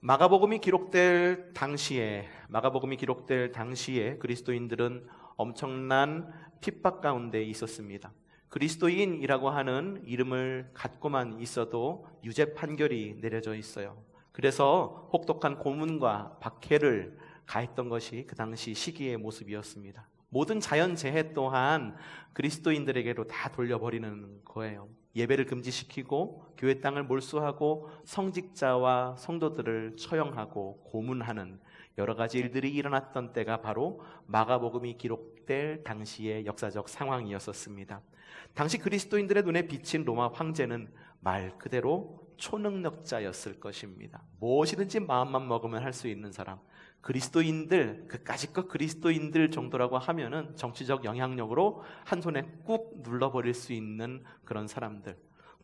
마가복음이 기록될 당시에 그리스도인들은 엄청난 핍박 가운데 있었습니다. 그리스도인이라고 하는 이름을 갖고만 있어도 유죄 판결이 내려져 있어요. 그래서 혹독한 고문과 박해를 가했던 것이 그 당시 시기의 모습이었습니다. 모든 자연재해 또한 그리스도인들에게로 다 돌려버리는 거예요. 예배를 금지시키고 교회 땅을 몰수하고 성직자와 성도들을 처형하고 고문하는 여러 가지 일들이 일어났던 때가 바로 마가복음이 기록될 당시의 역사적 상황이었었습니다. 당시 그리스도인들의 눈에 비친 로마 황제는 말 그대로 초능력자였을 것입니다. 무엇이든지 마음만 먹으면 할 수 있는 사람, 그리스도인들, 그까짓것 그리스도인들 정도라고 하면은 정치적 영향력으로 한 손에 꾹 눌러버릴 수 있는 그런 사람들,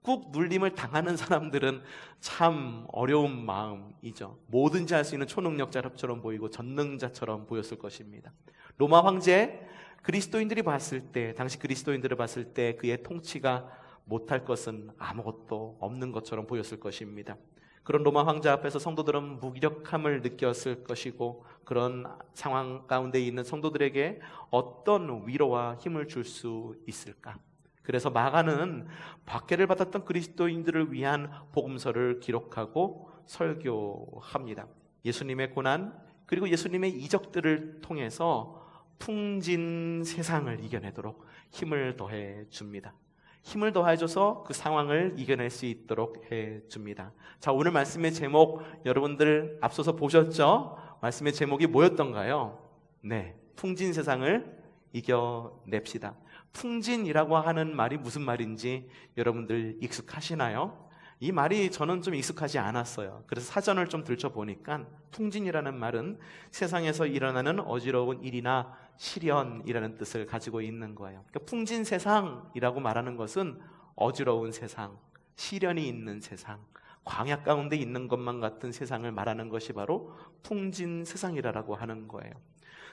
꾹 눌림을 당하는 사람들은 참 어려운 마음이죠. 뭐든지 할 수 있는 초능력자처럼 보이고 전능자처럼 보였을 것입니다. 로마 황제, 그리스도인들이 봤을 때, 당시 그리스도인들을 봤을 때 그의 통치가 못할 것은 아무것도 없는 것처럼 보였을 것입니다. 그런 로마 황제 앞에서 성도들은 무기력함을 느꼈을 것이고, 그런 상황 가운데 있는 성도들에게 어떤 위로와 힘을 줄 수 있을까? 그래서 마가는 박해를 받았던 그리스도인들을 위한 복음서를 기록하고 설교합니다. 예수님의 고난 그리고 예수님의 이적들을 통해서 풍진 세상을 이겨내도록 힘을 더해 줍니다. 힘을 더해줘서 그 상황을 이겨낼 수 있도록 해줍니다. 자, 오늘 말씀의 제목 여러분들 앞서서 보셨죠? 말씀의 제목이 뭐였던가요? 네, 풍진 세상을 이겨냅시다. 풍진이라고 하는 말이 무슨 말인지 여러분들 익숙하시나요? 이 말이 저는 좀 익숙하지 않았어요. 그래서 사전을 좀 들춰보니까 풍진이라는 말은 세상에서 일어나는 어지러운 일이나 시련이라는 뜻을 가지고 있는 거예요. 그러니까 풍진 세상이라고 말하는 것은 어지러운 세상, 시련이 있는 세상, 광야 가운데 있는 것만 같은 세상을 말하는 것이 바로 풍진 세상이라고 하는 거예요.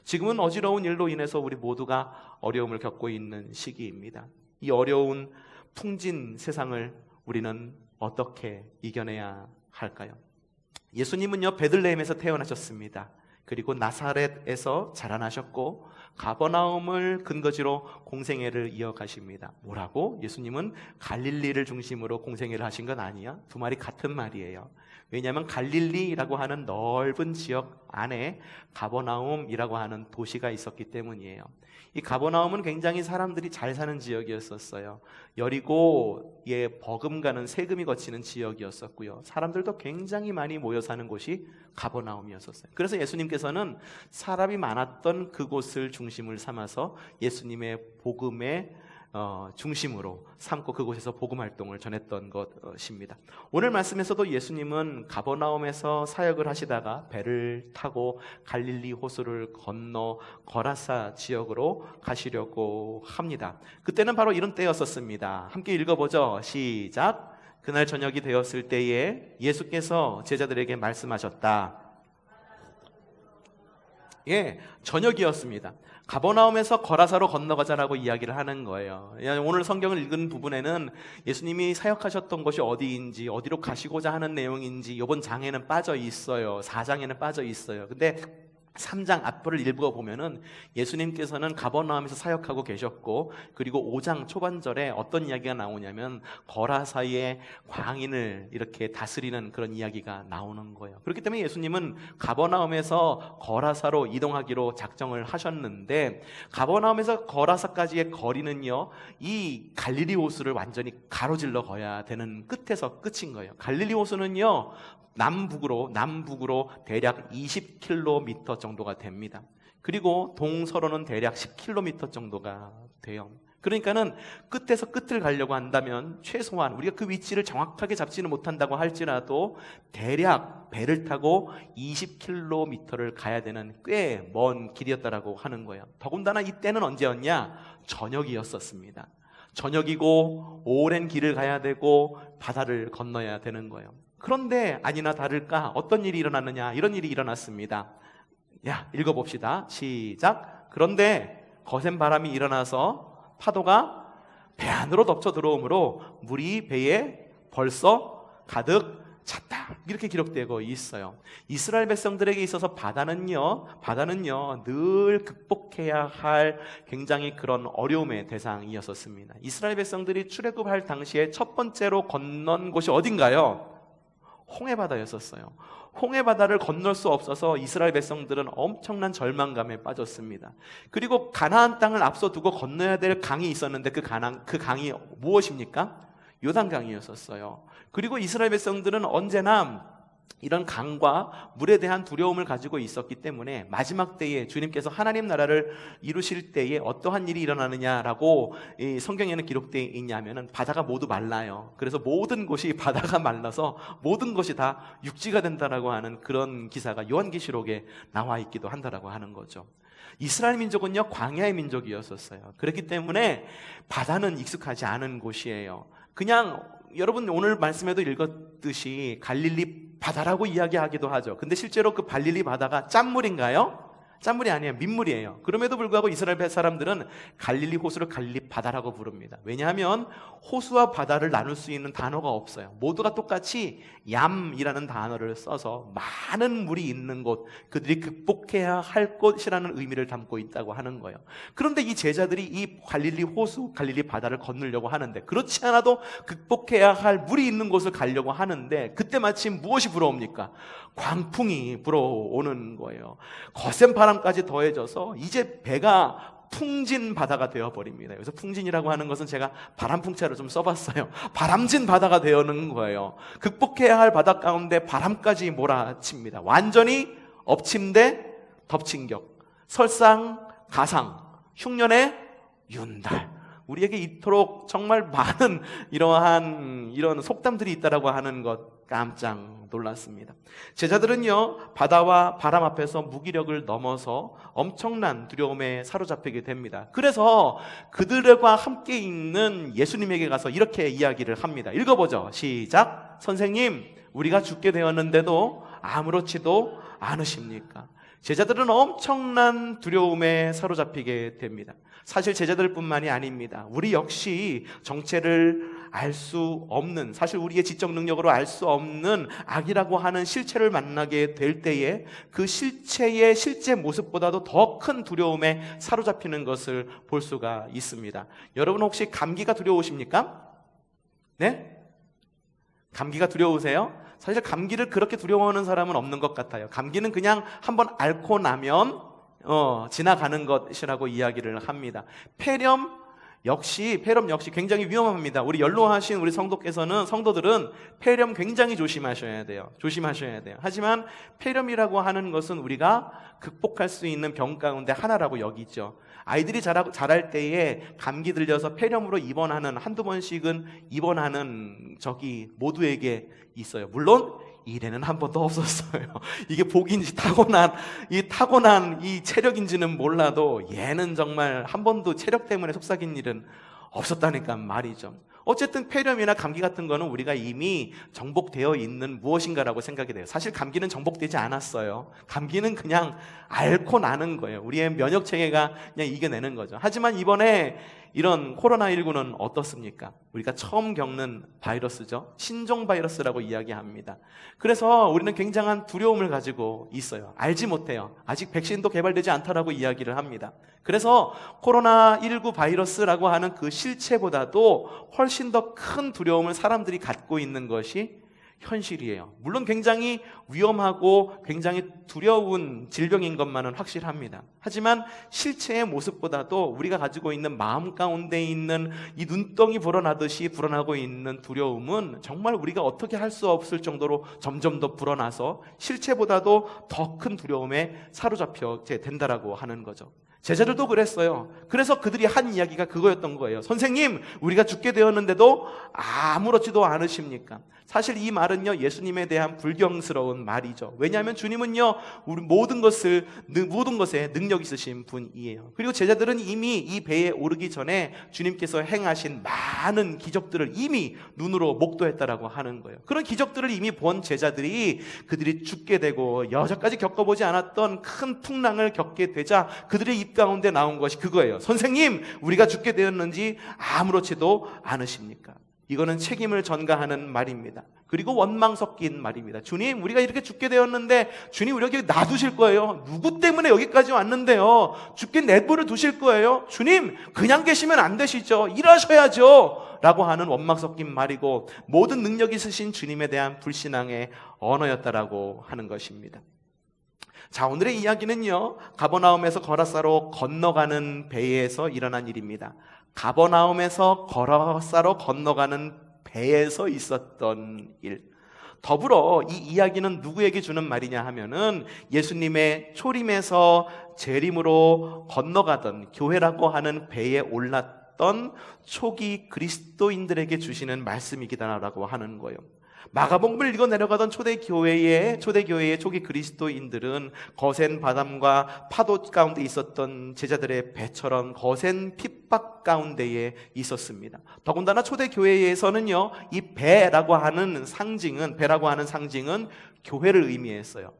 지금은 어지러운 일로 인해서 우리 모두가 어려움을 겪고 있는 시기입니다. 이 어려운 풍진 세상을 우리는 어떻게 이겨내야 할까요? 예수님은요, 베들레헴에서 태어나셨습니다. 그리고 나사렛에서 자라나셨고 가버나움을 근거지로 공생애를 이어가십니다. 뭐라고? 예수님은 갈릴리를 중심으로 공생애를 하신 건 아니야? 두 말이 같은 말이에요. 왜냐하면 갈릴리라고 하는 넓은 지역 안에 가버나움이라고 하는 도시가 있었기 때문이에요. 이 가버나움은 굉장히 사람들이 잘 사는 지역이었었어요. 여리고에 버금가는 세금이 거치는 지역이었었고요. 사람들도 굉장히 많이 모여 사는 곳이 가버나움이었었어요. 그래서 예수님께서는 사람이 많았던 그곳을 중심을 삼아서 예수님의 복음의 중심으로 삼고 그곳에서 복음 활동을 전했던 것입니다. 오늘 말씀에서도 예수님은 가버나움에서 사역을 하시다가 배를 타고 갈릴리 호수를 건너 거라사 지역으로 가시려고 합니다. 그때는 바로 이런 때였었습니다. 함께 읽어보죠. 시작. 그날 저녁이 되었을 때에 예수께서 제자들에게 말씀하셨다. 예, 저녁이었습니다. 가버나움에서 거라사로 건너가자라고 이야기를 하는 거예요. 오늘 성경을 읽은 부분에는 예수님이 사역하셨던 곳이 어디인지, 어디로 가시고자 하는 내용인지 이번 장에는 빠져 있어요. 4장에는 빠져 있어요. 근데 3장 앞부를 읽어보면은 예수님께서는 가버나움에서 사역하고 계셨고, 그리고 5장 초반절에 어떤 이야기가 나오냐면 거라사의 광인을 이렇게 다스리는 그런 이야기가 나오는 거예요. 그렇기 때문에 예수님은 가버나움에서 거라사로 이동하기로 작정을 하셨는데, 가버나움에서 거라사까지의 거리는요, 이 갈릴리 호수를 완전히 가로질러 가야 되는 끝에서 끝인 거예요. 갈릴리 호수는요, 남북으로 대략 20km 정도가 됩니다. 그리고 동서로는 대략 10km 정도가 돼요. 그러니까는 끝에서 끝을 가려고 한다면 최소한 우리가 그 위치를 정확하게 잡지는 못한다고 할지라도 대략 배를 타고 20km를 가야 되는 꽤 먼 길이었다라고 하는 거예요. 더군다나 이때는 언제였냐? 저녁이었었습니다. 저녁이고 오랜 길을 가야 되고 바다를 건너야 되는 거예요. 그런데 아니나 다를까 어떤 일이 일어났느냐? 이런 일이 일어났습니다. 야, 읽어봅시다. 시작. 그런데 거센 바람이 일어나서 파도가 배 안으로 덮쳐 들어오므로 물이 배에 벌써 가득 찼다 이렇게 기록되고 있어요. 이스라엘 백성들에게 있어서 바다는요 늘 극복해야 할 굉장히 그런 어려움의 대상이었었습니다. 이스라엘 백성들이 출애굽할 당시에 첫 번째로 건넌 곳이 어딘가요? 홍해바다였었어요. 홍해바다를 건널 수 없어서 이스라엘 백성들은 엄청난 절망감에 빠졌습니다. 그리고 가나안 땅을 앞서 두고 건너야 될 강이 있었는데 그 강이 무엇입니까? 요단강이었었어요. 그리고 이스라엘 백성들은 언제나 이런 강과 물에 대한 두려움을 가지고 있었기 때문에 마지막 때에 주님께서 하나님 나라를 이루실 때에 어떠한 일이 일어나느냐라고 이 성경에는 기록되어 있냐면은 바다가 모두 말라요. 그래서 모든 곳이 바다가 말라서 모든 것이 다 육지가 된다라고 하는 그런 기사가 요한계시록에 나와 있기도 한다라고 하는 거죠. 이스라엘 민족은요 광야의 민족이었었어요. 그렇기 때문에 바다는 익숙하지 않은 곳이에요. 그냥 여러분 오늘 말씀에도 읽었듯이 갈릴리 바다라고 이야기하기도 하죠. 근데 실제로 그 갈릴리 바다가 짠물인가요? 짠물이 아니에요. 민물이에요. 그럼에도 불구하고 이스라엘 사람들은 갈릴리 호수를 갈릴리 바다라고 부릅니다. 왜냐하면 호수와 바다를 나눌 수 있는 단어가 없어요. 모두가 똑같이 얌이라는 단어를 써서 많은 물이 있는 곳, 그들이 극복해야 할 곳이라는 의미를 담고 있다고 하는 거예요. 그런데 이 제자들이 이 갈릴리 호수, 갈릴리 바다를 건너려고 하는데 그렇지 않아도 극복해야 할 물이 있는 곳을 가려고 하는데 그때 마침 무엇이 불어옵니까? 광풍이 불어오는 거예요. 거센 바람까지 더해져서 이제 배가 풍진 바다가 되어버립니다. 여기서 풍진이라고 하는 것은 제가 바람풍차를 좀 써봤어요. 바람진 바다가 되어는 거예요. 극복해야 할 바다 가운데 바람까지 몰아칩니다. 완전히 엎침대 덮친격, 설상가상, 흉년의 윤달. 우리에게 이토록 정말 많은 이런 속담들이 있다라고 하는 것 깜짝 놀랐습니다. 제자들은요 바다와 바람 앞에서 무기력을 넘어서 엄청난 두려움에 사로잡히게 됩니다. 그래서 그들과 함께 있는 예수님에게 가서 이렇게 이야기를 합니다. 읽어보죠. 시작. 선생님, 우리가 죽게 되었는데도 아무렇지도 않으십니까? 제자들은 엄청난 두려움에 사로잡히게 됩니다. 사실 제자들뿐만이 아닙니다. 우리 역시 정체를 알 수 없는, 사실 우리의 지적 능력으로 알 수 없는 악이라고 하는 실체를 만나게 될 때에 그 실체의 실제 모습보다도 더 큰 두려움에 사로잡히는 것을 볼 수가 있습니다. 여러분 혹시 감기가 두려우십니까? 네? 감기가 두려우세요? 사실 감기를 그렇게 두려워하는 사람은 없는 것 같아요. 감기는 그냥 한번 앓고 나면 지나가는 것이라고 이야기를 합니다. 폐렴 역시 굉장히 위험합니다. 우리 연로하신 우리 성도들은 폐렴 굉장히 조심하셔야 돼요. 하지만 폐렴이라고 하는 것은 우리가 극복할 수 있는 병 가운데 하나라고 여기죠. 아이들이 자랄 때에 감기 들려서 폐렴으로 입원하는 한두 번씩은 입원하는 적이 모두에게 있어요. 물론 이래는 한 번도 없었어요. 이게 복인지 타고난 이 체력인지는 몰라도 얘는 정말 한 번도 체력 때문에 속삭인 일은 없었다니까 말이죠. 어쨌든 폐렴이나 감기 같은 거는 우리가 이미 정복되어 있는 무엇인가라고 생각이 돼요. 사실 감기는 정복되지 않았어요. 감기는 그냥 앓고 나는 거예요. 우리의 면역 체계가 그냥 이겨내는 거죠. 하지만 이번에 이런 코로나19는 어떻습니까? 우리가 처음 겪는 바이러스죠. 신종 바이러스라고 이야기합니다. 그래서 우리는 굉장한 두려움을 가지고 있어요. 알지 못해요. 아직 백신도 개발되지 않다라고 이야기를 합니다. 그래서 코로나19 바이러스라고 하는 그 실체보다도 훨씬 더 큰 두려움을 사람들이 갖고 있는 것이 현실이에요. 물론 굉장히 위험하고 굉장히 두려운 질병인 것만은 확실합니다. 하지만 실체의 모습보다도 우리가 가지고 있는 마음 가운데 있는 이 눈덩이 불어나듯이 불어나고 있는 두려움은 정말 우리가 어떻게 할 수 없을 정도로 점점 더 불어나서 실체보다도 더 큰 두려움에 사로잡히게 된다라고 하는 거죠. 제자들도 그랬어요. 그래서 그들이 한 이야기가 그거였던 거예요. 선생님, 우리가 죽게 되었는데도 아무렇지도 않으십니까? 사실 이 말은요, 예수님에 대한 불경스러운 말이죠. 왜냐하면 주님은요, 우리 모든 것에 능력 있으신 분이에요. 그리고 제자들은 이미 이 배에 오르기 전에 주님께서 행하신 많은 기적들을 이미 눈으로 목도했다라고 하는 거예요. 그런 기적들을 이미 본 제자들이 그들이 죽게 되고 여태까지 겪어보지 않았던 큰 풍랑을 겪게 되자 그들의 입 가운데 나온 것이 그거예요. 선생님, 우리가 죽게 되었는지 아무렇지도 않으십니까? 이거는 책임을 전가하는 말입니다. 그리고 원망 섞인 말입니다. 주님, 우리가 이렇게 죽게 되었는데 주님 우리 여기 놔두실 거예요? 누구 때문에 여기까지 왔는데요? 죽게 내버려 두실 거예요? 주님, 그냥 계시면 안 되시죠? 일하셔야죠? 라고 하는 원망 섞인 말이고, 모든 능력 있으신 주님에 대한 불신앙의 언어였다라고 하는 것입니다. 자, 오늘의 이야기는요, 가버나움에서 거라사로 건너가는 배에서 일어난 일입니다. 가버나움에서 거라사로 건너가는 배에서 있었던 일. 더불어 이 이야기는 누구에게 주는 말이냐 하면은 예수님의 초림에서 재림으로 건너가던 교회라고 하는 배에 올랐던 초기 그리스도인들에게 주시는 말씀이기다라고 하는 거예요. 마가복음을 읽어 내려가던 초대교회의 초기 그리스도인들은 거센 바람과 파도 가운데 있었던 제자들의 배처럼 거센 핍박 가운데에 있었습니다. 더군다나 초대교회에서는요, 이 배라고 하는 상징은 교회를 의미했어요.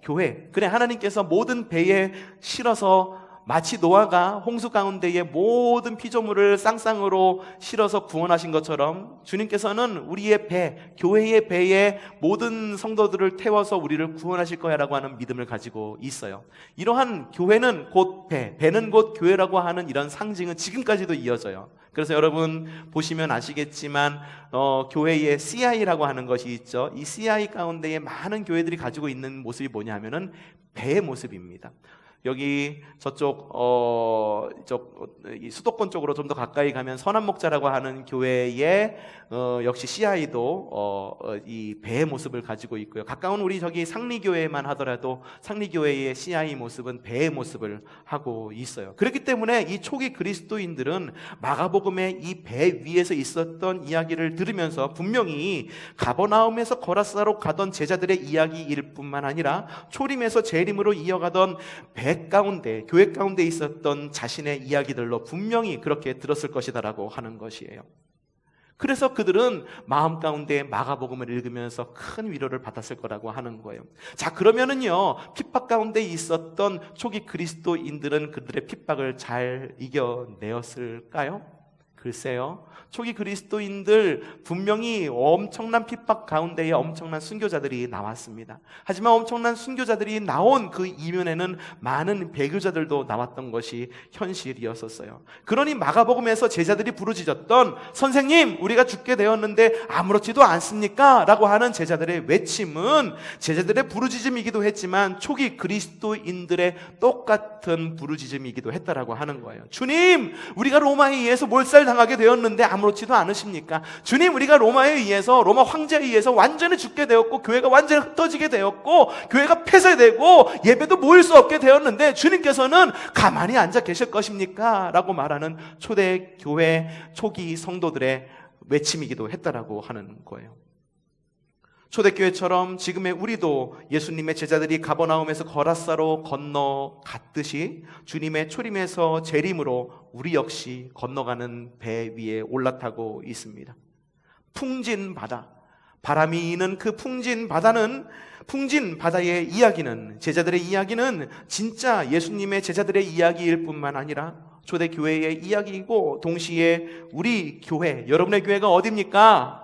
교회. 그래, 하나님께서 모든 배에 실어서 마치 노아가 홍수 가운데에 모든 피조물을 쌍쌍으로 실어서 구원하신 것처럼 주님께서는 우리의 배, 교회의 배에 모든 성도들을 태워서 우리를 구원하실 거야라고 하는 믿음을 가지고 있어요. 이러한 교회는 곧 배는 곧 교회라고 하는 이런 상징은 지금까지도 이어져요. 그래서 여러분 보시면 아시겠지만 교회에 CI라고 하는 것이 있죠. 이 CI 가운데에 많은 교회들이 가지고 있는 모습이 뭐냐 하면은 배의 모습입니다. 여기 저쪽 이 수도권 쪽으로 좀 더 가까이 가면 선한목자라고 하는 교회에 역시 CI도 이 배의 모습을 가지고 있고요. 가까운 우리 저기 상리교회만 하더라도 상리교회의 CI 모습은 배의 모습을 하고 있어요. 그렇기 때문에 이 초기 그리스도인들은 마가복음의 이 배 위에서 있었던 이야기를 들으면서 분명히 가버나움에서 거라사로 가던 제자들의 이야기일 뿐만 아니라 초림에서 재림으로 이어가던 배 가운데, 교회 가운데 있었던 자신의 이야기들로 분명히 그렇게 들었을 것이다라고 하는 것이에요. 그래서 그들은 마음 가운데 마가복음을 읽으면서 큰 위로를 받았을 거라고 하는 거예요. 자, 그러면은요, 핍박 가운데 있었던 초기 그리스도인들은 그들의 핍박을 잘 이겨내었을까요? 글쎄요, 초기 그리스도인들 분명히 엄청난 핍박 가운데에 엄청난 순교자들이 나왔습니다. 하지만 엄청난 순교자들이 나온 그 이면에는 많은 배교자들도 나왔던 것이 현실이었었어요. 그러니 마가복음에서 제자들이 부르짖었던 선생님, 우리가 죽게 되었는데 아무렇지도 않습니까? 라고 하는 제자들의 외침은 제자들의 부르짖음이기도 했지만 초기 그리스도인들의 똑같은 부르짖음이기도 했다라고 하는 거예요. 주님, 우리가 로마에 의해서 몰살당하게 되었는데 아무렇지도 않으십니까? 주님, 우리가 로마 황제에 의해서 완전히 죽게 되었고 교회가 완전히 흩어지게 되었고 교회가 폐쇄되고 예배도 모일 수 없게 되었는데 주님께서는 가만히 앉아 계실 것입니까? 라고 말하는 초대교회 초기 성도들의 외침이기도 했다라고 하는 거예요. 초대교회처럼 지금의 우리도 예수님의 제자들이 가버나움에서 거라사로 건너갔듯이 주님의 초림에서 재림으로 우리 역시 건너가는 배 위에 올라타고 있습니다. 풍진 바다, 바람이 이는 그 풍진 바다의 이야기는, 제자들의 이야기는 진짜 예수님의 제자들의 이야기일 뿐만 아니라 초대교회의 이야기이고 동시에 우리 교회, 여러분의 교회가 어디입니까?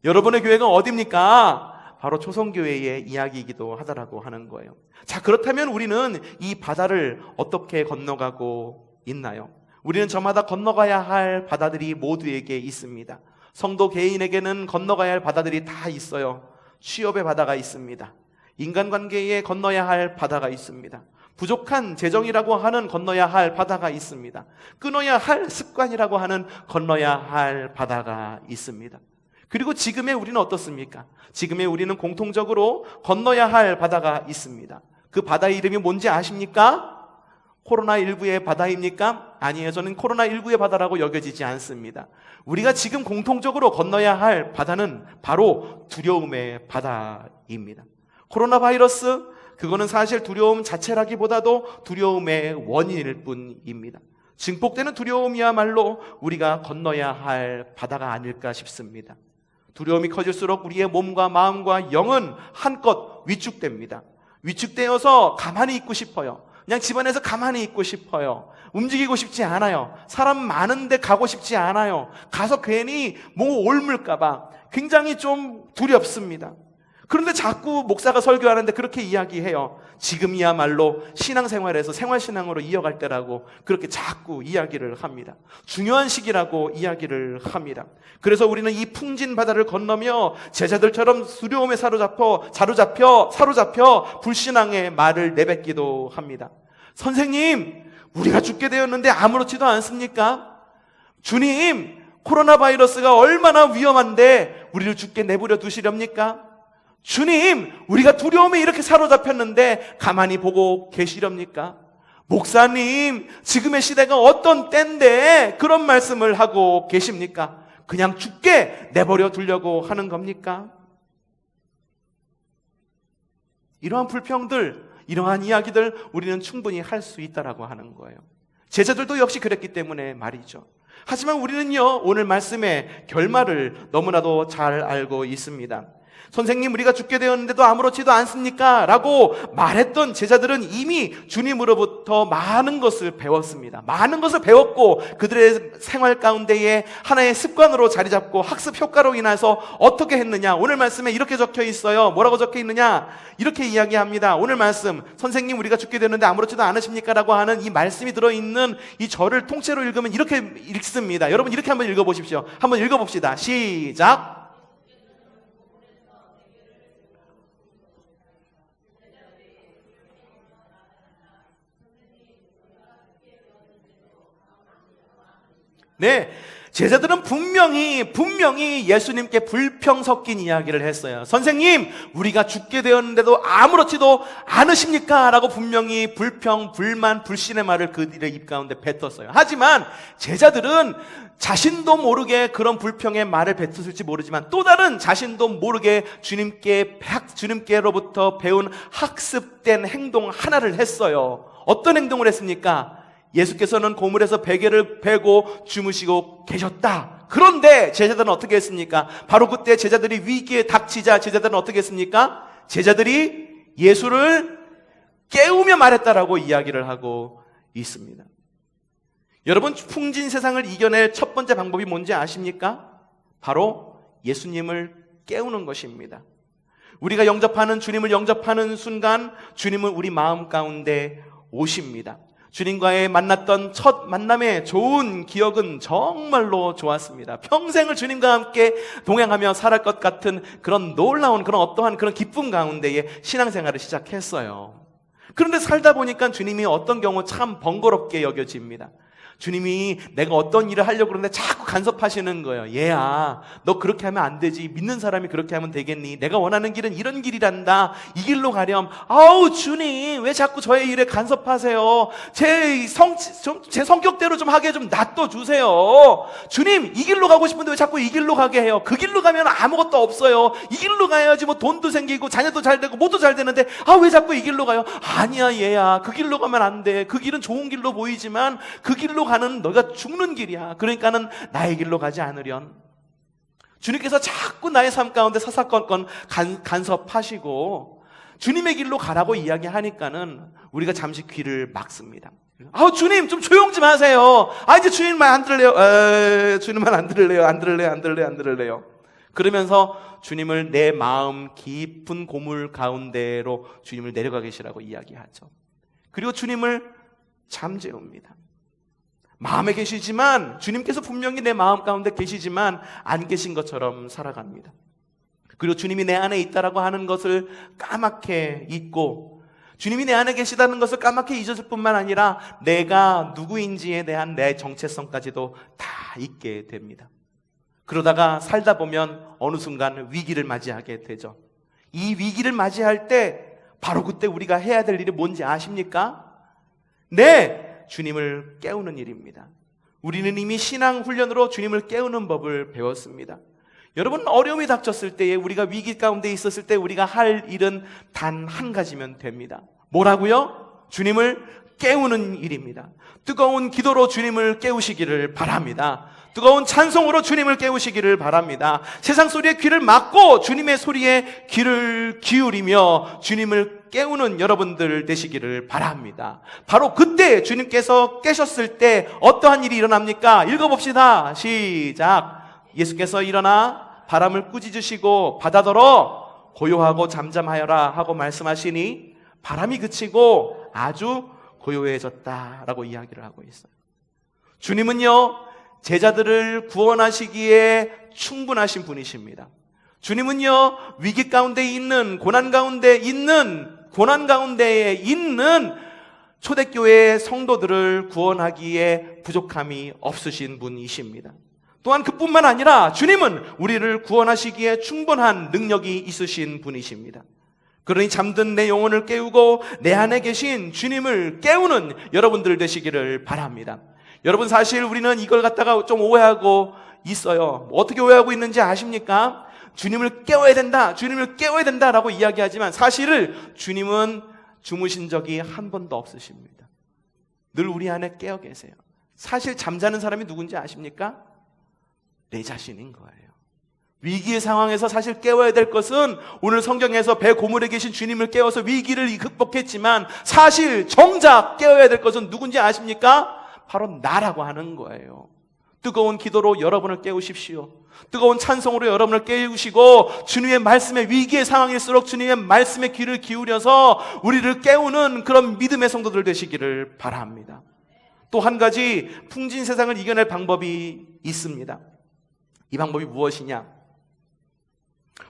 여러분의 교회가 어디입니까? 바로 초성교회의 이야기이기도 하다라고 하는 거예요. 자, 그렇다면 우리는 이 바다를 어떻게 건너가고 있나요? 우리는 저마다 건너가야 할 바다들이 모두에게 있습니다. 성도 개인에게는 건너가야 할 바다들이 다 있어요. 취업의 바다가 있습니다. 인간관계에 건너야 할 바다가 있습니다. 부족한 재정이라고 하는 건너야 할 바다가 있습니다. 끊어야 할 습관이라고 하는 건너야 할 바다가 있습니다. 그리고 지금의 우리는 어떻습니까? 지금의 우리는 공통적으로 건너야 할 바다가 있습니다. 그 바다의 이름이 뭔지 아십니까? 코로나19의 바다입니까? 아니에요. 저는 코로나19의 바다라고 여겨지지 않습니다. 우리가 지금 공통적으로 건너야 할 바다는 바로 두려움의 바다입니다. 코로나 바이러스, 그거는 사실 두려움 자체라기보다도 두려움의 원인일 뿐입니다. 증폭되는 두려움이야말로 우리가 건너야 할 바다가 아닐까 싶습니다. 두려움이 커질수록 우리의 몸과 마음과 영은 한껏 위축됩니다. 위축되어서 가만히 있고 싶어요. 그냥 집안에서 가만히 있고 싶어요. 움직이고 싶지 않아요. 사람 많은데 가고 싶지 않아요. 가서 괜히 뭐 옮을까봐 굉장히 좀 두렵습니다. 그런데 자꾸 목사가 설교하는데 그렇게 이야기해요. 지금이야말로 신앙생활에서 생활신앙으로 이어갈 때라고 그렇게 자꾸 이야기를 합니다. 중요한 시기라고 이야기를 합니다. 그래서 우리는 이 풍진 바다를 건너며 제자들처럼 두려움에 사로잡혀 불신앙의 말을 내뱉기도 합니다. 선생님, 우리가 죽게 되었는데 아무렇지도 않습니까? 주님, 코로나 바이러스가 얼마나 위험한데 우리를 죽게 내버려 두시렵니까? 주님, 우리가 두려움에 이렇게 사로잡혔는데 가만히 보고 계시렵니까? 목사님, 지금의 시대가 어떤 때인데 그런 말씀을 하고 계십니까? 그냥 죽게 내버려 두려고 하는 겁니까? 이러한 불평들, 이러한 이야기들 우리는 충분히 할 수 있다라고 하는 거예요. 제자들도 역시 그랬기 때문에 말이죠. 하지만 우리는요, 오늘 말씀의 결말을 너무나도 잘 알고 있습니다. 선생님, 우리가 죽게 되었는데도 아무렇지도 않습니까? 라고 말했던 제자들은 이미 주님으로부터 많은 것을 배웠습니다. 많은 것을 배웠고 그들의 생활 가운데에 하나의 습관으로 자리 잡고 학습 효과로 인해서 어떻게 했느냐? 오늘 말씀에 이렇게 적혀 있어요. 뭐라고 적혀 있느냐? 이렇게 이야기합니다. 오늘 말씀, 선생님, 우리가 죽게 되었는데 아무렇지도 않으십니까? 라고 하는 이 말씀이 들어있는 이 절을 통째로 읽으면 이렇게 읽습니다. 여러분 이렇게 한번 읽어보십시오. 한번 읽어봅시다. 시작. 네, 제자들은 분명히 예수님께 불평 섞인 이야기를 했어요. 선생님, 우리가 죽게 되었는데도 아무렇지도 않으십니까? 라고 분명히 불평, 불만, 불신의 말을 그들의 입 가운데 뱉었어요. 하지만 제자들은 자신도 모르게 그런 불평의 말을 뱉었을지 모르지만 또 다른 자신도 모르게 주님께로부터 배운 학습된 행동 하나를 했어요. 어떤 행동을 했습니까? 예수께서는 고물에서 베개를 베고 주무시고 계셨다. 그런데 제자들은 어떻게 했습니까? 바로 그때 제자들이 위기에 닥치자 제자들은 어떻게 했습니까? 제자들이 예수를 깨우며 말했다라고 이야기를 하고 있습니다. 여러분, 풍진 세상을 이겨낼 첫 번째 방법이 뭔지 아십니까? 바로 예수님을 깨우는 것입니다. 우리가 주님을 영접하는 순간 주님은 우리 마음 가운데 오십니다. 주님과의 만났던 첫 만남의 좋은 기억은 정말로 좋았습니다. 평생을 주님과 함께 동행하며 살아갈 것 같은 그런 놀라운 어떠한 그런 기쁨 가운데에 신앙생활을 시작했어요. 그런데 살다 보니까 주님이 어떤 경우 참 번거롭게 여겨집니다. 주님이 내가 어떤 일을 하려고 그러는데 자꾸 간섭하시는 거예요. 얘야, 너 그렇게 하면 안 되지. 믿는 사람이 그렇게 하면 되겠니? 내가 원하는 길은 이런 길이란다. 이 길로 가렴. 아우, 주님, 왜 자꾸 저의 일에 간섭하세요? 제 성격대로 좀 하게 좀 놔둬주세요. 주님, 이 길로 가고 싶은데 왜 자꾸 이 길로 가게 해요? 그 길로 가면 아무것도 없어요. 이 길로 가야지 뭐 돈도 생기고 자녀도 잘 되고 모두 잘 되는데 왜 자꾸 이 길로 가요? 아니야, 얘야, 그 길로 가면 안 돼. 그 길은 좋은 길로 보이지만 그 길로 가는 너가 죽는 길이야. 그러니까는 나의 길로 가지 않으련. 주님께서 자꾸 나의 삶 가운데 사사건건 간섭하시고 주님의 길로 가라고 이야기하니까는 우리가 잠시 귀를 막습니다. 주님, 좀 조용 좀 하세요. 이제 주님 말 안 들을래요. 주님 말 안 들을래요. 그러면서 주님을 내 마음 깊은 고물 가운데로 주님을 내려가 계시라고 이야기하죠. 그리고 주님을 잠재웁니다. 마음에 계시지만 주님께서 분명히 내 마음 가운데 계시지만 안 계신 것처럼 살아갑니다. 그리고 주님이 내 안에 있다라고 하는 것을 까맣게 잊고 주님이 내 안에 계시다는 것을 까맣게 잊었을 뿐만 아니라 내가 누구인지에 대한 내 정체성까지도 다 잊게 됩니다. 그러다가 살다 보면 어느 순간 위기를 맞이하게 되죠. 이 위기를 맞이할 때 바로 그때 우리가 해야 될 일이 뭔지 아십니까? 네, 주님을 깨우는 일입니다. 우리는 이미 신앙 훈련으로 주님을 깨우는 법을 배웠습니다. 여러분, 어려움이 닥쳤을 때에 우리가 위기 가운데 있었을 때 우리가 할 일은 단 한 가지면 됩니다. 뭐라고요? 주님을 깨우는 일입니다. 뜨거운 기도로 주님을 깨우시기를 바랍니다. 뜨거운 찬송으로 주님을 깨우시기를 바랍니다. 세상 소리에 귀를 막고 주님의 소리에 귀를 기울이며 주님을 깨우는 여러분들 되시기를 바랍니다. 바로 그때 주님께서 깨셨을 때 어떠한 일이 일어납니까? 읽어봅시다. 시작. 예수께서 일어나 바람을 꾸짖으시고 바다더러 고요하고 잠잠하여라 하고 말씀하시니 바람이 그치고 아주 고요해졌다라고 이야기를 하고 있어요. 주님은요, 제자들을 구원하시기에 충분하신 분이십니다. 주님은요, 위기 가운데 있는, 고난 가운데에 있는 초대교회 성도들을 구원하기에 부족함이 없으신 분이십니다. 또한 그뿐만 아니라 주님은 우리를 구원하시기에 충분한 능력이 있으신 분이십니다. 그러니 잠든 내 영혼을 깨우고 내 안에 계신 주님을 깨우는 여러분들 되시기를 바랍니다. 여러분, 사실 우리는 이걸 갖다가 좀 오해하고 있어요. 어떻게 오해하고 있는지 아십니까? 주님을 깨워야 된다, 주님을 깨워야 된다라고 이야기하지만 사실 주님은 주무신 적이 한 번도 없으십니다. 늘 우리 안에 깨어 계세요. 사실 잠자는 사람이 누군지 아십니까? 내 자신인 거예요. 위기의 상황에서 사실 깨워야 될 것은 오늘 성경에서 배 고물에 계신 주님을 깨워서 위기를 극복했지만 사실 정작 깨워야 될 것은 누군지 아십니까? 바로 나라고 하는 거예요. 뜨거운 기도로 여러분을 깨우십시오. 뜨거운 찬송으로 여러분을 깨우시고 주님의 말씀에, 위기의 상황일수록 주님의 말씀에 귀를 기울여서 우리를 깨우는 그런 믿음의 성도들 되시기를 바랍니다. 또 한 가지 풍진 세상을 이겨낼 방법이 있습니다. 이 방법이 무엇이냐?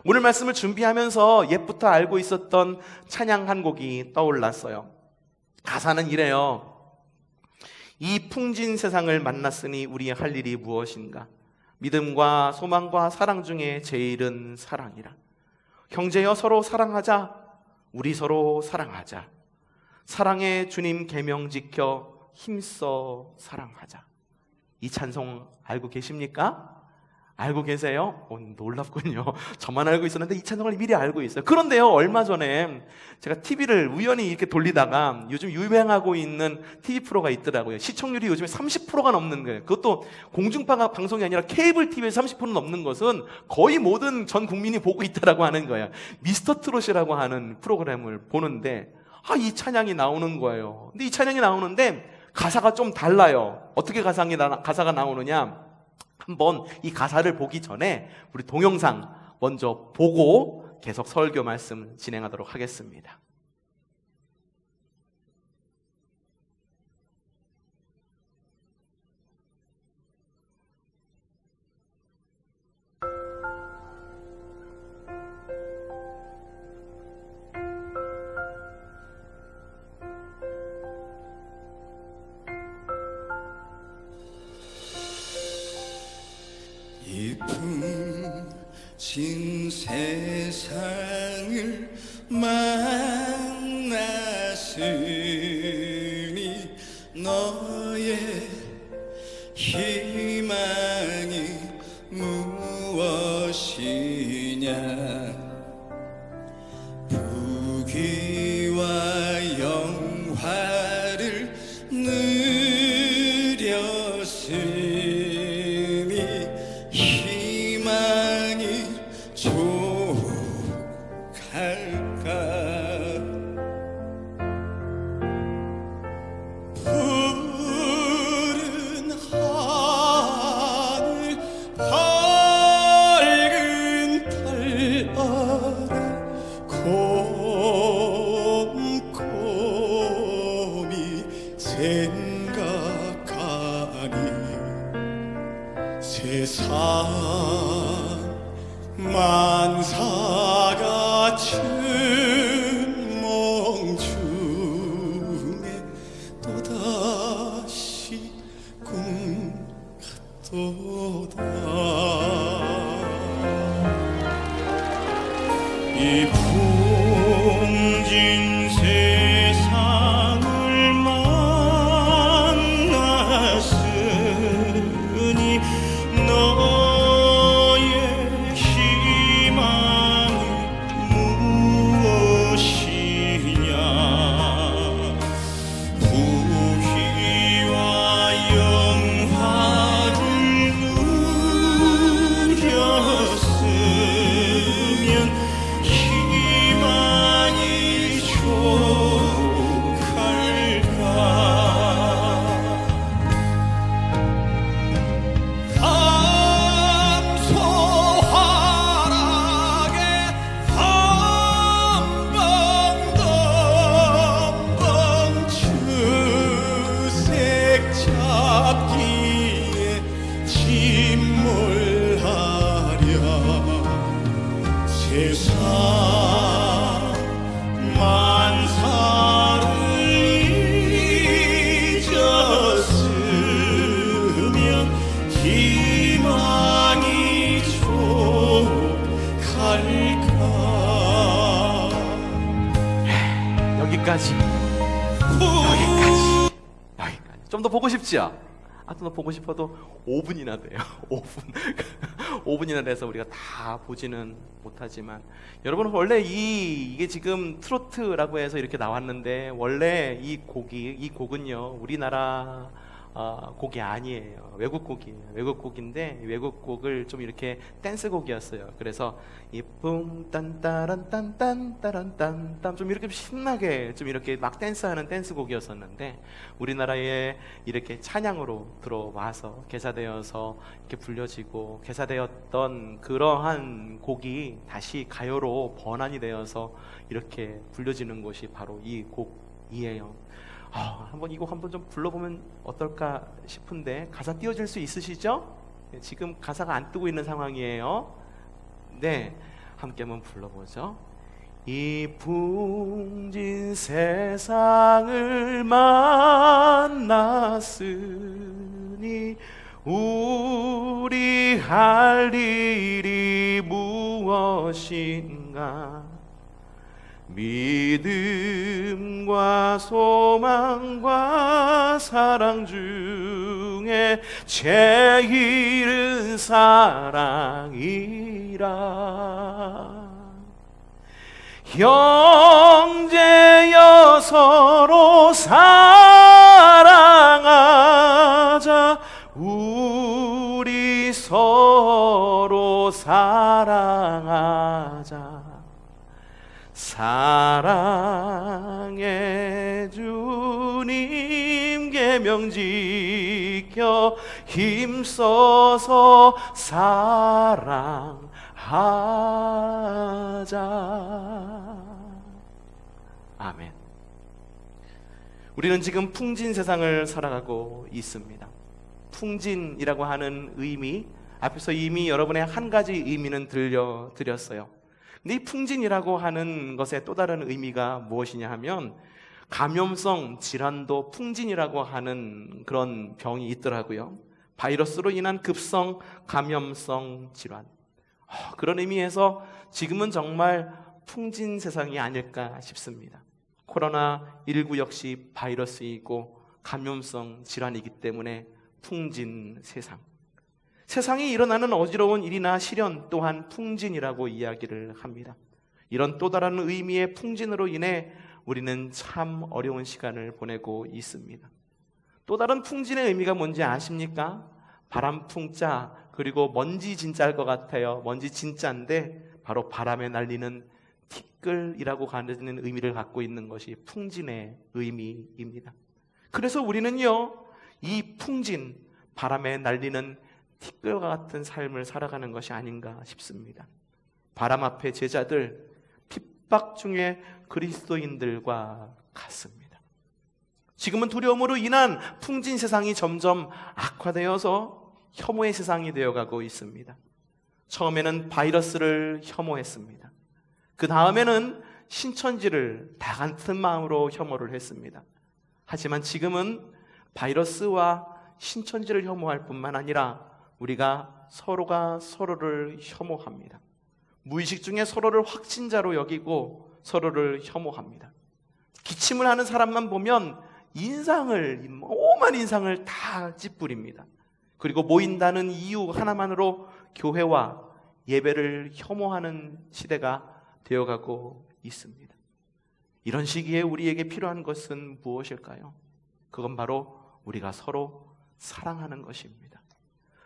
오늘 말씀을 준비하면서 옛부터 알고 있었던 찬양 한 곡이 떠올랐어요. 가사는 이래요. 이 풍진 세상을 만났으니 우리의 할 일이 무엇인가? 믿음과 소망과 사랑 중에 제일은 사랑이라. 형제여 서로 사랑하자. 우리 서로 사랑하자. 사랑의 주님 계명 지켜 힘써 사랑하자. 이 찬송 알고 계십니까? 알고 계세요? 놀랍군요. 저만 알고 있었는데 이 찬송을 미리 알고 있어요. 그런데요, 얼마 전에 제가 TV를 우연히 이렇게 돌리다가 요즘 유명하고 있는 TV 프로가 있더라고요. 시청률이 요즘에 30%가 넘는 거예요. 그것도 공중파 방송이 아니라 케이블 TV에서 30% 넘는 것은 거의 모든 전 국민이 보고 있다라고 하는 거예요. 미스터 트롯이라고 하는 프로그램을 보는데 이 찬양이 나오는 거예요. 근데 이 찬양이 나오는데 가사가 좀 달라요. 어떻게 가사가 나오느냐? 한번 이 가사를 보기 전에 우리 동영상 먼저 보고 계속 설교 말씀 진행하도록 하겠습니다. 이 풍진 세상을 만났으니 너의 희망이 무엇이냐? 부귀와 영화를 누렸으니 희망이 족할까? 푸른 하늘 밝은 달 아래 곰곰이 생각하니 세상 만사 같은 梦중에 또다시 꿈 같도다. 이 풍진 세상을 만났으니 너의 희망이 무엇이냐? 부귀와 영화를 여기까지. 좀 더 보고 싶지요? 좀 더 보고 싶어도 5분이나 돼요. 5분. 5분이나 돼서 우리가 다 보지는 못하지만, 여러분, 원래 이게 지금 트로트라고 해서 이렇게 나왔는데, 원래 이 곡은요, 우리나라 곡이 아니에요. 외국 곡이에요. 외국 곡인데, 외국 곡을 좀 이렇게 댄스곡이었어요. 그래서 이 뿡 딴따란 딴딴 따란 딴딴 좀 이렇게 신나게 좀 이렇게 막 댄스하는 댄스곡이었었는데, 우리나라에 이렇게 찬양으로 들어와서 개사되어서 이렇게 불려지고, 개사되었던 그러한 곡이 다시 가요로 번안이 되어서 이렇게 불려지는 것이 바로 이 곡이에요. 한번 이 곡 한번 좀 불러보면 어떨까 싶은데, 가사 띄워줄 수 있으시죠? 지금 가사가 안 뜨고 있는 상황이에요. 네, 함께 한번 불러보죠. 이 풍진 세상을 만났으니 우리 할 일이 무엇인가? 믿음과 소망과 사랑 중에 제일은 사랑이라. 형제여 서로 사랑하자. 우리 서로 사랑하자. 사랑의 주님 계명 지켜 힘써서 사랑하자. 아멘. 우리는 지금 풍진 세상을 살아가고 있습니다. 풍진이라고 하는 의미, 앞에서 이미 여러분의 한 가지 의미는 들려드렸어요. 근데 이 풍진이라고 하는 것의 또 다른 의미가 무엇이냐 하면, 감염성 질환도 풍진이라고 하는 그런 병이 있더라고요. 바이러스로 인한 급성 감염성 질환. 그런 의미에서 지금은 정말 풍진 세상이 아닐까 싶습니다. 코로나19 역시 바이러스이고 감염성 질환이기 때문에 풍진 세상. 세상에 일어나는 어지러운 일이나 시련 또한 풍진이라고 이야기를 합니다. 이런 또 다른 의미의 풍진으로 인해 우리는 참 어려운 시간을 보내고 있습니다. 또 다른 풍진의 의미가 뭔지 아십니까? 바람 풍자, 그리고 먼지 진짜일 것 같아요. 먼지 진짜인데 바로 바람에 날리는 티끌이라고 하는 의미를 갖고 있는 것이 풍진의 의미입니다. 그래서 우리는요, 이 풍진, 바람에 날리는 티끌과 같은 삶을 살아가는 것이 아닌가 싶습니다. 바람 앞에 제자들, 핍박 중에 그리스도인들과 같습니다. 지금은 두려움으로 인한 풍진 세상이 점점 악화되어서 혐오의 세상이 되어가고 있습니다. 처음에는 바이러스를 혐오했습니다. 그 다음에는 신천지를 다 같은 마음으로 혐오를 했습니다. 하지만 지금은 바이러스와 신천지를 혐오할 뿐만 아니라 우리가 서로가 서로를 혐오합니다. 무의식 중에 서로를 확진자로 여기고 서로를 혐오합니다. 기침을 하는 사람만 보면 오만 인상을 다 찌푸립니다. 그리고 모인다는 이유 하나만으로 교회와 예배를 혐오하는 시대가 되어가고 있습니다. 이런 시기에 우리에게 필요한 것은 무엇일까요? 그건 바로 우리가 서로 사랑하는 것입니다.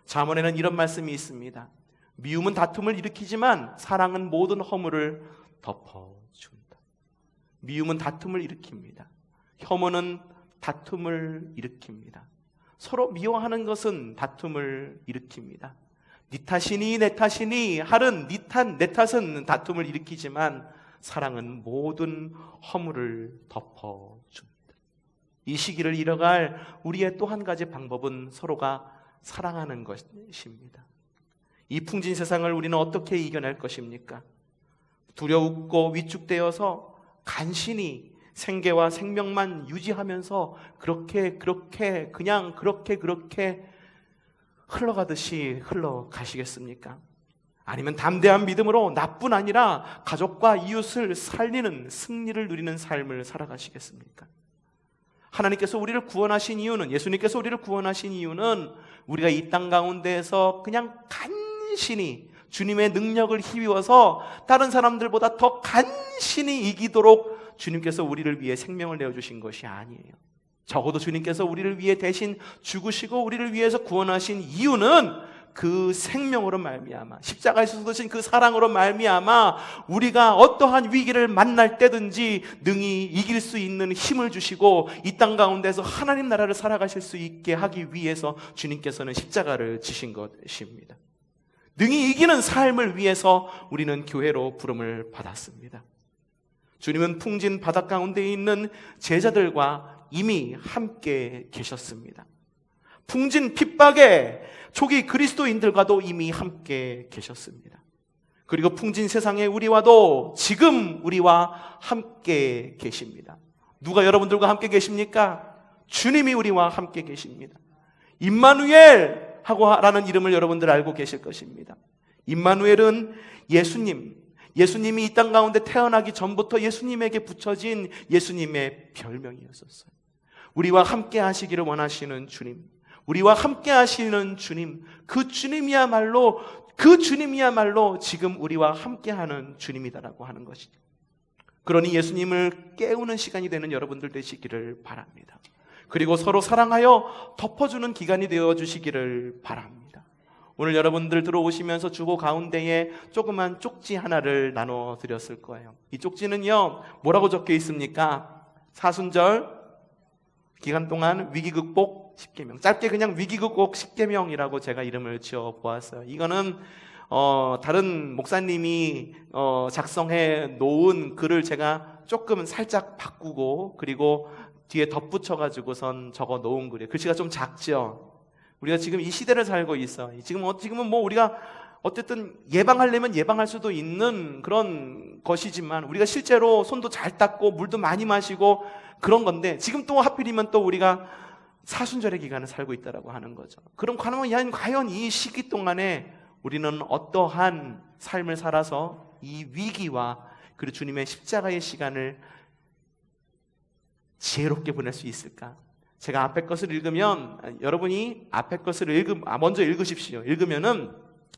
잠언에는 이런 말씀이 있습니다. 미움은 다툼을 일으키지만 사랑은 모든 허물을 덮어준다. 미움은 다툼을 일으킵니다. 혐오는 다툼을 일으킵니다. 서로 미워하는 것은 다툼을 일으킵니다. 네 탓이니 내 탓이니 하는 네 탓, 내 탓은 다툼을 일으키지만 사랑은 모든 허물을 덮어줍니다. 이 시기를 이뤄갈 우리의 또 한 가지 방법은 서로가 사랑하는 것입니다. 이 풍진 세상을 우리는 어떻게 이겨낼 것입니까? 두려웠고 위축되어서 간신히 생계와 생명만 유지하면서 그렇게 흘러가듯이 흘러가시겠습니까? 아니면 담대한 믿음으로 나뿐 아니라 가족과 이웃을 살리는 승리를 누리는 삶을 살아가시겠습니까? 하나님께서 우리를 구원하신 이유는, 예수님께서 우리를 구원하신 이유는 우리가 이 땅 가운데에서 그냥 간신히 주님의 능력을 힘입어서 다른 사람들보다 더 간신히 이기도록 주님께서 우리를 위해 생명을 내어주신 것이 아니에요. 적어도 주님께서 우리를 위해 대신 죽으시고 우리를 위해서 구원하신 이유는 그 생명으로 말미암아, 십자가에서 쏟으신 그 사랑으로 말미암아 우리가 어떠한 위기를 만날 때든지 능히 이길 수 있는 힘을 주시고 이 땅 가운데서 하나님 나라를 살아가실 수 있게 하기 위해서 주님께서는 십자가를 지신 것입니다. 능히 이기는 삶을 위해서 우리는 교회로 부름을 받았습니다. 주님은 풍진 바다 가운데 있는 제자들과 이미 함께 계셨습니다. 풍진 핍박에 초기 그리스도인들과도 이미 함께 계셨습니다. 그리고 풍진 세상의 우리와도 지금 우리와 함께 계십니다. 누가 여러분들과 함께 계십니까? 주님이 우리와 함께 계십니다. 임마누엘 하고 라는 이름을 여러분들 알고 계실 것입니다. 임마누엘은 예수님이 이 땅 가운데 태어나기 전부터 예수님에게 붙여진 예수님의 별명이었었어요. 우리와 함께 하시기를 원하시는 주님, 우리와 함께 하시는 주님, 그 주님이야말로 지금 우리와 함께 하는 주님이다라고 하는 것이죠. 그러니 예수님을 깨우는 시간이 되는 여러분들 되시기를 바랍니다. 그리고 서로 사랑하여 덮어주는 기간이 되어주시기를 바랍니다. 오늘 여러분들 들어오시면서 주보 가운데에 조그만 쪽지 하나를 나눠드렸을 거예요. 이 쪽지는요, 뭐라고 적혀 있습니까? 사순절 기간 동안 위기 극복 10계명, 짧게 그냥 위기 극복 10계명이라고 제가 이름을 지어 보았어요. 이거는 다른 목사님이 작성해 놓은 글을 제가 조금 살짝 바꾸고 그리고 뒤에 덧붙여가지고선 적어 놓은 글이에요. 글씨가 좀 작죠. 우리가 지금 이 시대를 살고 있어. 지금은 뭐 우리가 어쨌든 예방하려면 예방할 수도 있는 그런 것이지만 우리가 실제로 손도 잘 닦고 물도 많이 마시고 그런 건데 지금 또 하필이면 또 우리가 사순절의 기간을 살고 있다라고 하는 거죠. 그럼 과연 이 시기 동안에 우리는 어떠한 삶을 살아서 이 위기와 그리고 주님의 십자가의 시간을 지혜롭게 보낼 수 있을까? 제가 앞에 것을 읽으면 여러분이 앞에 것을 먼저 읽으십시오. 읽으면은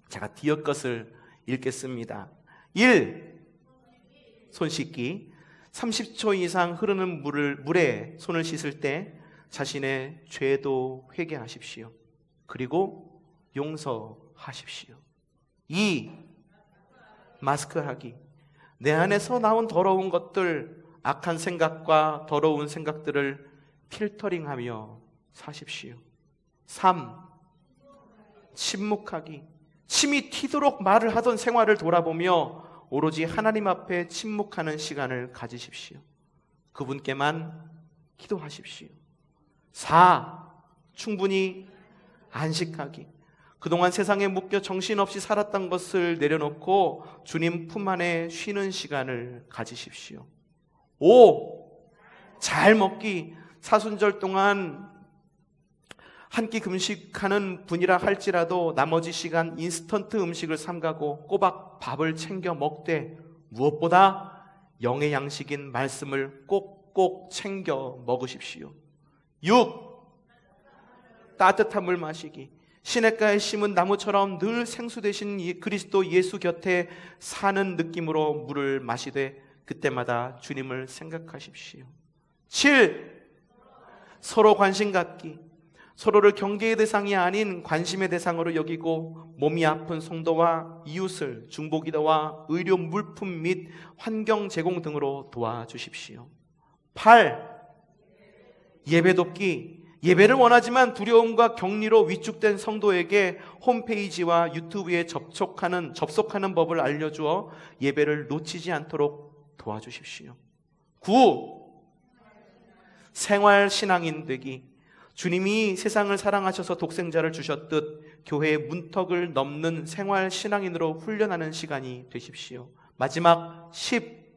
제가 뒤에 것을 읽겠습니다. 1. 손 씻기. 30초 이상 흐르는 물에 손을 씻을 때 자신의 죄도 회개하십시오. 그리고 용서하십시오. 2. 마스크하기. 내 안에서 나온 더러운 것들, 악한 생각과 더러운 생각들을 필터링하며 사십시오. 3. 침묵하기. 침이 튀도록 말을 하던 생활을 돌아보며 오로지 하나님 앞에 침묵하는 시간을 가지십시오. 그분께만 기도하십시오. 4. 충분히 안식하기. 그동안 세상에 묶여 정신없이 살았던 것을 내려놓고 주님 품 안에 쉬는 시간을 가지십시오. 5. 잘 먹기. 사순절 동안 한 끼 금식하는 분이라 할지라도 나머지 시간 인스턴트 음식을 삼가고 꼬박 밥을 챙겨 먹되 무엇보다 영의 양식인 말씀을 꼭꼭 챙겨 먹으십시오. 6. 따뜻한 물 마시기. 시냇가에 심은 나무처럼 늘 생수되신 그리스도 예수 곁에 사는 느낌으로 물을 마시되 그때마다 주님을 생각하십시오. 7. 서로 관심 갖기. 서로를 경계의 대상이 아닌 관심의 대상으로 여기고 몸이 아픈 성도와 이웃을 중보기도와 의료 물품 및 환경 제공 등으로 도와주십시오. 8. 예배 돕기. 예배를 원하지만 두려움과 격리로 위축된 성도에게 홈페이지와 유튜브에 접속하는 법을 알려주어 예배를 놓치지 않도록 도와주십시오. 9. 생활신앙인 되기. 주님이 세상을 사랑하셔서 독생자를 주셨듯 교회의 문턱을 넘는 생활신앙인으로 훈련하는 시간이 되십시오. 마지막 10.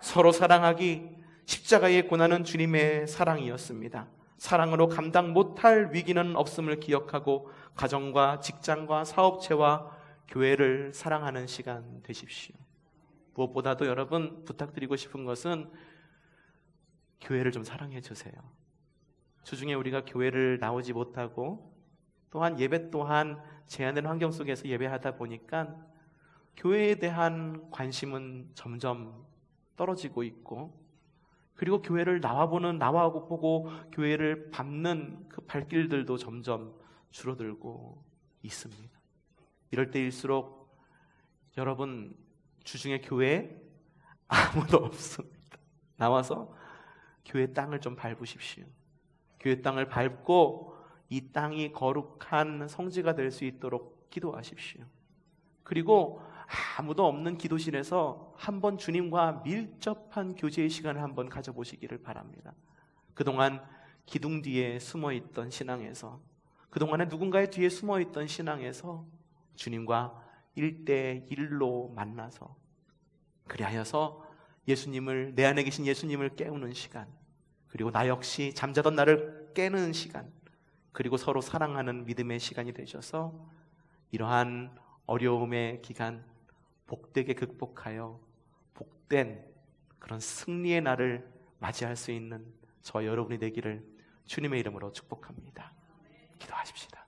서로 사랑하기. 십자가의 고난은 주님의 사랑이었습니다. 사랑으로 감당 못할 위기는 없음을 기억하고 가정과 직장과 사업체와 교회를 사랑하는 시간 되십시오. 무엇보다도 여러분 부탁드리고 싶은 것은 교회를 좀 사랑해 주세요. 주중에 우리가 교회를 나오지 못하고 또한 예배 또한 제한된 환경 속에서 예배하다 보니까 교회에 대한 관심은 점점 떨어지고 있고, 그리고 교회를 나와보고 보고 교회를 밟는 그 발길들도 점점 줄어들고 있습니다. 이럴 때일수록 여러분 주중에 교회에 아무도 없습니다. 나와서 교회 땅을 좀 밟으십시오. 교회 땅을 밟고 이 땅이 거룩한 성지가 될 수 있도록 기도하십시오. 그리고 아무도 없는 기도실에서 한번 주님과 밀접한 교제의 시간을 한번 가져보시기를 바랍니다. 그동안 기둥 뒤에 숨어있던 신앙에서, 그동안에 누군가의 뒤에 숨어있던 신앙에서 주님과 1대1로 만나서, 그리하여서 예수님을, 내 안에 계신 예수님을 깨우는 시간, 그리고 나 역시 잠자던 나를 깨는 시간, 그리고 서로 사랑하는 믿음의 시간이 되셔서 이러한 어려움의 기간 복되게 극복하여 복된 그런 승리의 날을 맞이할 수 있는 저 여러분이 되기를 주님의 이름으로 축복합니다. 기도하십시다.